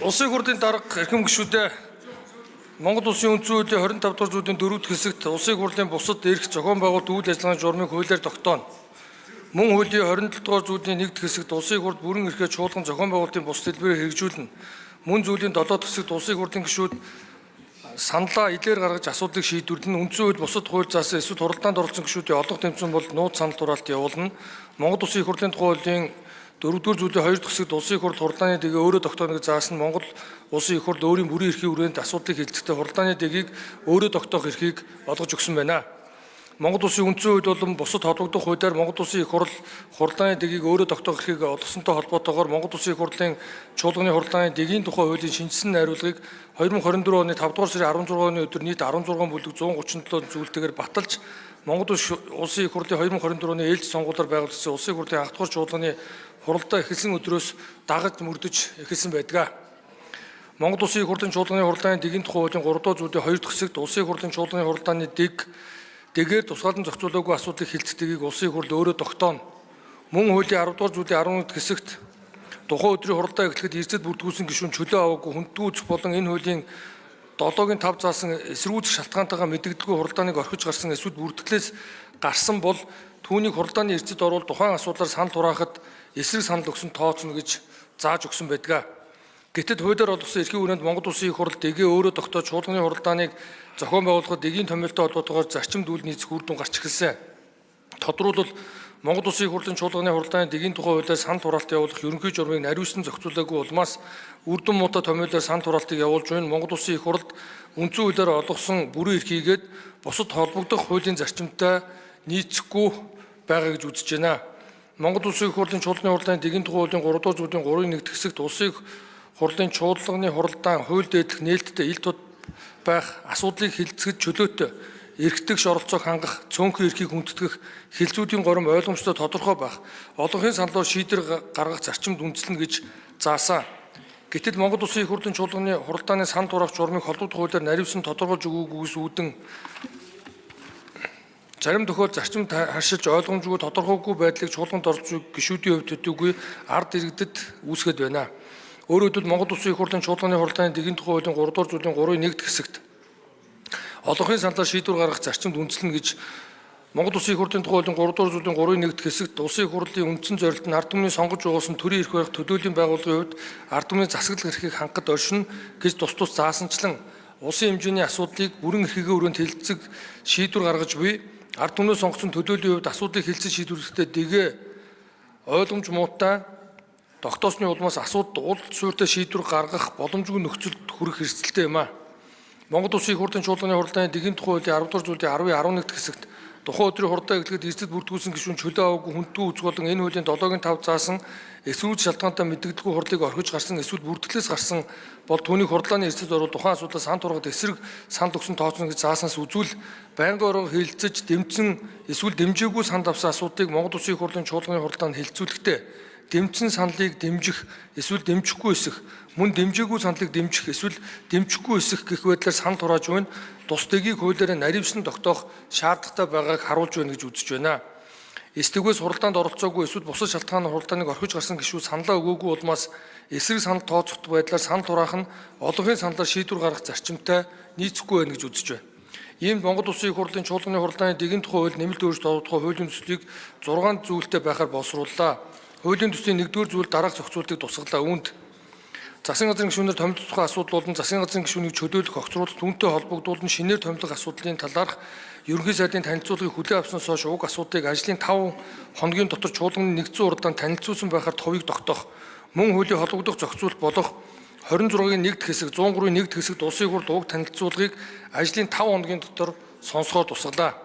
Улсын хурлын дарга эрхэм гишүүдээ Монгол Улсын үндсэн хуулийн 25 дугаар зүйлийн 4-р хэсэгт улсын хурлын бусад эрх зохион байгуулалт үйл ажиллагааны журмыг хуулиар тогтооно. Мөн хуулийн 27 дугаар зүйлийн 1-р хэсэгт улсын хурд бүрэн эрхээ чуулган зохион байгуулалтын бус хэлбэрээр хэрэгжүүлнэ. Мөн зүйлийн 7-р хэсэгт улсын хурлын гишүүд саналаа илээр гаргаж асуудлыг шийдвэрлэн үндсэн хууль бусад хууль заасан эсвэл хуралдаанд оролцсон гишүүдийн олонх тэмцэн бол нууц санал хураалт явуулна. Монгол Улсын хурлын тухай хуулийн 4-р зүйлийн 2-р хэсэгт улсын хурл хуралдааны дэгээ өөрөө тогтооныг заасан Монгол Улсын их хурл өөрийн бүрийн эрхийн хүрээнд асуудлыг хэлцэхдээ хуралдааны дэгийг өөрөө тогтоох эрхийг олгож өгсөн байна. Монгол Улсын үндсэн хууль болон бусад холбогдох хуулиар Монгол Улсын их хурл хуралдааны дэгийг өөрөө тогтоох эрхийг олгосонтой холбоотойгоор Монгол Улсын их хурлын чуулганы хуралдааны дэгийн тухай хуулийн шинжилсэн найруулгыг 2024 оны 5 дугаар сарын 16-ны өдөр нийт 16 бүлэг 137 зүйлтэйгээр баталж Монгол Улсын их хурлын 2024 оны ээлж сонгуулиар байгуулагдсан улсын их хурлын анх дахь чуулганы хуралдаа эхэлсэн өдрөөс дагаж мөрдөж эхэлсэн байдаг. Монгол Улсын их хурлын чуулганы хуралдааны дэгийн тухай хуулийн 3 дугаар зүйлийн 2 дахь хэсэгт улсын их хурлын чуулганы хуралдааны дэгээр тусгаалan зохицуулаагүй асуудлыг хэлцдгийг улсын их хурл өөрөө тогтооно. Мөн хуулийн 10 дугаар зүйлийн 11 хэсэгт тухайн өдрийн хуралдаа эхлэхэд эрсдэл бүрдгүүлсэн гишүүн чөлөө аваагүй хүндгүй үзэх болон энэ хуулийн 7-гийн 5 заасан эсрүүцэх шалтгаантайгаа мэдэгдэлгүй хуралдааныг орхиж гарсан эсвэл бүртгэлээс гарсан бол түүнийг хуралдааны эрсдэд оруул тухайн асуудлаар санал хураахад эсрэг санал өгсөн тооцно гэж зааж өгсөн байдаг. Гэтэл хуулиар олгосон эрхийн хүрээнд Монгол Улсын их хурл дэгээ өөрөө тогтоож чуулганы хуралдааныг зохион байгуулахад дэгийн томьёолтой холбоотойгоор зарчим дүүл нийцэх үр дүн гарч эхэлсэн. Тодорхойлбол Монгол Улсын их хурлын чуулганы хуралдааны дэгийн тухай хуулиар санал хураалт явуулах ерөнхий журмыг нариусан зохицуулаагүй улмаас үр дүн муутай томьёолоор санал хураалтыг явуулж байна. Монгол Улсын их хурл үндсэн хуулиар олгосон бүрэн эрхийгээд бусад холбогдох хуулийн зарчимтай нийцэхгүй байгаа гэж үзэж байна. Монгол Улсын их хурлын чуулганы хуралдааны дэгийн тухай хуулийн 3 дугаар зүйлийн 3-ын 1-р хэсэгт улсын их хурлын чуулганы хуралдаан хууль дээдлэх нээлттэй ил тод байх асуудлыг хэлцэхэд чөлөөтэй эрхтгч оролцоог хангах, цөөнхийн эрхийг хүндэтгэх, хэлцүүдийн горим ойлгомжтой тодорхой байх, олонхын саналаар шийдвэр гаргах зарчимд үндэслэнэ гэж заасан. Гэтэл Монгол Улсын их хурлын чуулганы хуралдааны санал хураах журмыг холбогдох хуулиар наривсан тодорхойлж өгөөгүйгээс үүдэн зарим тохиолдолд зарчим харшиж ойлгомжгүй тодорхойгүй байдлыг чуулганд оролцох гишүүдийн хувьд төдийгүй ард иргэдэд үүсгэж байна. Өөрөөр хэлбэл Монгол Улсын их хурлын чуулганы хуралдааны дэгийн тухай хуулийн 3 дугаар зүйлийн 3-ын 1-р хэсэгт олонхын саналаар шийдвэр гаргах зарчимд үндэслэнэ гэж Монгол Улсын их хурлын тухай хуулийн 3 дугаар зүйлийн 3-ын 1-р хэсэгт улсын их хурлын үндсэн зорилт нь ард түмний сонгож байгуулсан төрийн эрх барих төлөөлийн байгууллагын хувьд ард түмний засаглах эрхийг хангахад оршино гэж тус заасанчлан улсын хэмжээний асуудлыг бүрэн эрхийгээ өрөөнд хэлэлцэх шийдвэр гаргаж буй ард түмний сонгогдсон төлөөлийн хувьд асуудлыг хэлэлцэж шийдвэрлэхдээ дэгээ ойлгомж муутай тогтоосны улмаас асуудал уул суурьтай шийдвэр гаргах боломжгүй нөхцөлд хүрэх эрсдэлтэй юм а. Монгол Улсын их хурлын чуулганы хуралдааны дэгийн тухай хуулийн 10 дугаар зүйлийн 10-ийн 11-р хэсэгт тухайн өдрийн хуралдаа эхлэхэд эрсдэл бүрдгүүлсэн гишүүн чөлөө аваагүй хүндгүй үзэх болон энэ хуулийн 7-гийн 5 заасан эсрүүц шалтгаантай мэдэгдэлгүй хурлыг орхиж гарсан эсвэл бүртгэлээс гарсан бол түүнийг хуралдааны эрсдэлд оруул тухайн асуудлаас санал хураахад эсрэг санал өгсөн тооцно гэж зааснаас үзвэл байнгын орон хэлэлцэж дэмжсэн эсвэл дэмжээгүй санал авсан асуудлыг Монгол Улсын их хурлын чуулганы хуралдаанд хэлэлцүүлэхдээ дэмжсэн саналыг дэмжих эсвэл дэмжихгүй эсэх, мөн дэмжээгүй саналыг дэмжих эсвэл дэмжихгүй эсэх гэх байдлаар санал хурааж байна. Тус дэгийг хуулиараа наривсан тогтоох шаардлагатай байгааг харуулж байна гэж үзэж байна. Эсдэгээс хуралдаанд оролцоогүй эсвэл бусад шалтгаанаар хуралдааныг орхиж гарсан гишүүд саналаа өгөөгүй улмаас эсрэг санал тооцохдох байдлаар санал хураах нь олонхын саналаар шийдвэр гаргах зарчимтай нийцэхгүй байна гэж үзэж байна. Иймд Монгол Улсын их хурлын чуулганы хуралдааны дэгийн тухай хууль нэмэлт өөрчлөлт оруулах хуулийн төслийг 6 зүйлтэй байхаар боловсрууллаа. Хуулийн төслийн 1-р зүйл дараах зохицуултыг тусгалаа. Үүнд засгийн газрын гишүүнээр томилох тухай асуудал болон засгийн газрын гишүүнийг чөлөөлөх огцруулах түүнтэй холбогдуулан шинээр томилох асуудлын талаарх ерөнхий сайдын танилцуулгыг хүлээн авснаас хойш уг асуудлыг ажлын 5 хоногийн дотор чуулганы нэгдсэн уралдаанд танилцуулсан байхаар товыг тогтоох, мөн хуулийн холбогдох зохицуулт болох 26-гийн 1-р хэсэг, 103-ийн 1-р хэсэгт улсын их хурл уг танилцуулгыг ажлын 5 хоногийн дотор сонсохоор тусгалаа.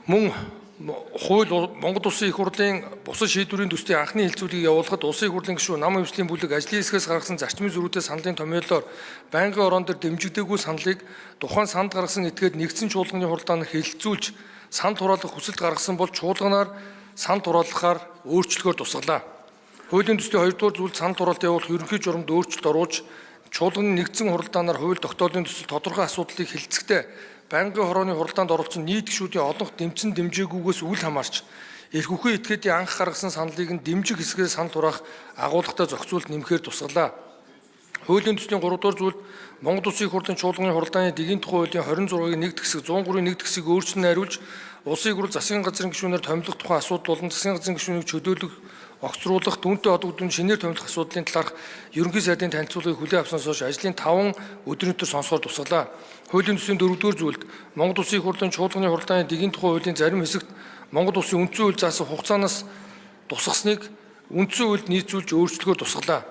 Мөн хууль Монгол Улсын их хурлын бусад шийдвэрийн төслийн анхны хэлцүүлгийг явуулахад улсын их хурлын гишүүн нам хэмжлийн бүлэг ажлын хэсгээс гаргасан зарчмын зөрүүтэй саналын томьёолоор байнгын орон дээр дэмжигдээгүй саналыг тухайн санд гаргасан этгээд нэгдсэн чуулганы хуралдаанд хэлэлцүүлж санд хураалах хүсэлт гаргасан бол чуулганаар санд хураалахаар өөрчлөлгөөр тусгалаа. Хуулийн төслийн 2-р зүйлд санд хураалт явуулах ерөнхий журамд өөрчлөлт оруулж чуулганы нэгдсэн хуралдаанаар хууль тогтоолын төсөл тодорхой асуудлыг хэлэлцэхдээ байнгын хорооны хуралдаанд оролцсон нийт гишүүдийн олонх дэмжсэн дэмжээгүйгээс үл хамаарч эрх үхэн этгээдийн анх гаргасан саналыг нь дэмжих хэсгээс санал хураах агуулгатай зохицуулт нэмэхээр тусгалаа. Хуулийн төслийн 3 дугаар зүйлд Монгол Улсын их хурлын чуулганы хуралдааны дэгийн тухай хуулийн 20-гийн 1 хэсэг 103-ийн 1 хэсгийг өөрчлөн найруулж улсын их хурл засгийн газрын гишүүнээр томилох тухай асуудал болон засгийн газрын гишүүнийг чөлөөлөх огцруулах дүнтэй холбогдсон шинээр томилох асуудлын талаарх ерөнхий сайдын танилцуулгыг хүлээн авснаас хойш ажлын 5 өдрийн дотор сонсохоор тусгалаа. Хуулийн төслийн 4-р зүйлд Монгол Улсын их хурлын чуулганы хуралдааны дэгийн тухай хуулийн зарим хэсэгт Монгол Улсын үндсэн хууль заасан хугацаанаас тусгасныг үндсэн хуульд нийцүүлж өөрчлөхөөр тусгалаа.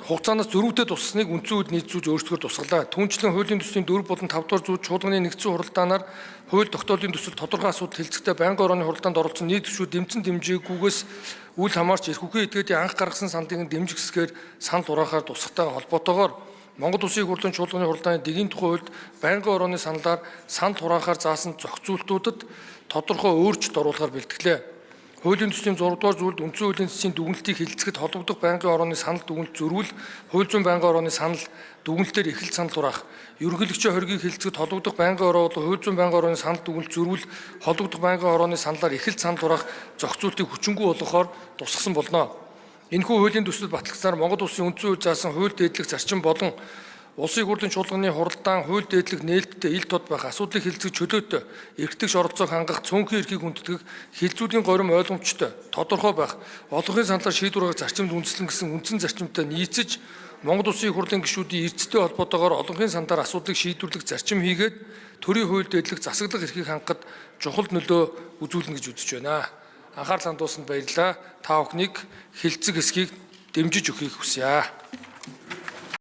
Хугацаанаас зөрүүтэй тусгасныг үндсэн хуульд нийцүүлж өөрчлөхөөр тусгалаа. Түүнчлэн хуулийн төслийн 4 болон 5 дугаар зүйл чуулганы нэгдсэн хуралдаанаар хууль тогтоолын төсөл тодорхой асуудал хэлцэгтэй байнгын орооны хуралдаанд оролцсон нийт гишүүд дэмцэн дэмжээгүйгээс үл хамаарч эрх үгийн этгээдийн анх гаргасан саналын дэмжих хэсгээр санал хураахаар тусахтайгаа холбоотойгоор Монгол Улсын их хурлын чуулганы хуралдааны дэгийн тухай хуульд байнгын орооны саналаар санал хураахаар заасан зохицуултуудад тодорхой өөрчлөлт оруулахаар бэлтгэлээ. Хуулийн төслийн 6 дугаар зүйлд үндсэн хуулийн төслийн дүгнэлтийг хэлэлцэхэд холбогдох байнгын орооны санал дүгнэлт зөрүүл, хууль зүйн байнгын орооны санал дүгнэлтээр эхэлж санал хураах, ерөнхийлөгчийн хоргийг хэлэлцэхэд холбогдох байнгын ороо болон хууль зүйн байнгын орооны санал дүгнэлт зөрүүл, холбогдох байнгын орооны саналаар эхэлж санал хураах зохицуултыг хүчингүй болгохоор тусгасан болно. Энэхүү хуулийн төсөл батлагснаар Монгол Улсын үндсэн хууль заасан хууль дээдлэх зарчим болон Улсын их хурлын чуулганы хуралдаан хууль дээдлэх нээлттэй ил тод байх асуудлыг хэлэлцэх чөлөөтэй эрхтгч оролцоог хангах цөөнхийн эрхийг хүндэтгэх хилцүүдийн горим ойлгомжтой тодорхой байх олонхын саналаар шийдвэр гаргах зарчимд үндэслэн гэсэн үндсэн зарчимтай нийцэж Монгол Улсын их хурлын гишүүдийн эрсдэлтэй холбоотойгоор олонхын саналаар асуудлыг шийдвэрлэх зарчим хийгээд төрийн хууль дээдлэх засаглах эрхийг хангахад чухал нөлөө үзүүлнэ гэж үзэж байна. Анхаарал хандуулсанд баярлалаа. Та бүхнийг хэлэлцэх хэсгийг дэмжиж өгөхийг хүсье.